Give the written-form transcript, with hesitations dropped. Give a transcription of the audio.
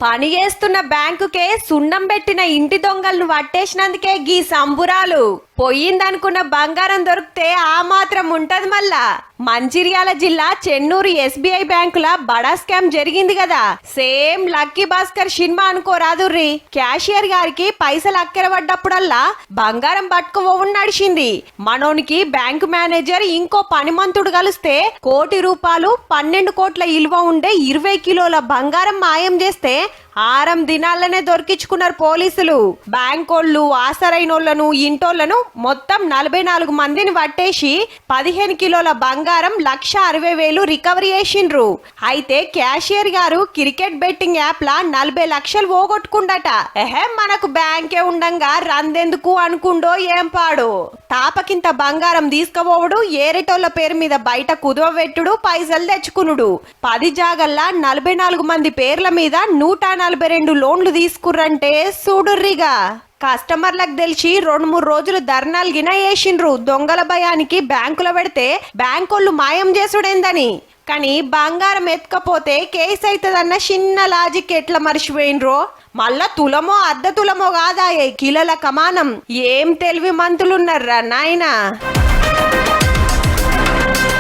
పని చేస్తున్న బ్యాంకుకే సున్నం పెట్టిన ఇంటి దొంగలను పట్టేసినందుకే గీ సంబురాలు. పోయిందనుకున్న బంగారం దొరికితే ఆ మాత్రం ఉంటది. మళ్ళా మంచిర్యాల జిల్లా చెన్నూరు ఎస్బీఐ బ్యాంకుల బడా స్కామ్ జరిగింది కదా. సేమ్ లక్కీ భాస్కర్ సినిమా అనుకోరాదుర్రి. క్యాషియర్ గారికి పైసలు అక్కెరబడ్డప్పుడల్లా బంగారం పట్టుకోవడం నడిచింది. మనోనికి బ్యాంకు మేనేజర్ ఇంకో పనిమంతుడు కలిస్తే ₹1,00,00,000 12 కోట్ల విలువ ఉండే 20 కిలోల బంగారం మాయం చేస్తే 6 దినాలనే దొరికించుకున్నారు పోలీసులు. బ్యాంకోళ్ళు, ఆసరైనోళ్లను, ఇంటోళ్లను మొత్తం 44 మందిని పట్టేసి 15 కిలోల బంగారం 1,60,000 రికవరీ చేసిండ్రు. అయితే క్యాషియర్ గారు క్రికెట్ బెట్టింగ్ యాప్ లా 40 లక్షలు పోగొట్టుకుండట. మనకు బ్యాంకే ఉండంగా రందెందుకు అనుకుండో ఏం పాడు. తాపకింత బంగారం తీసుకుపోవుడు, ఏరేటోళ్ల పేరు మీద బయట కుదవబెట్టుడు, పైసలు తెచ్చుకునుడు. 10 జాగల్లా 44 మంది పేర్ల మీద 142 లోన్లు తీసుకుర్రంటే చూడుర్రిగా. కస్టమర్లకు తెలిసి 2-3 రోజులు ధర్నాలు గిన వేసిండ్రు. దొంగల భయానికి బ్యాంకులో పెడితే బ్యాంకోళ్ళు మాయం చేసుడేందని. కానీ బంగారం ఎత్తుకపోతే కేసు అవుతుందన్న చిన్న లాజిక్ ఎట్లా మర్చిపోయినరో. మళ్ళా తులమో అర్ధ తులమో కాదాయే కిలోల కమానం. ఏం తెలివి మంతులున్నారా నాయనా.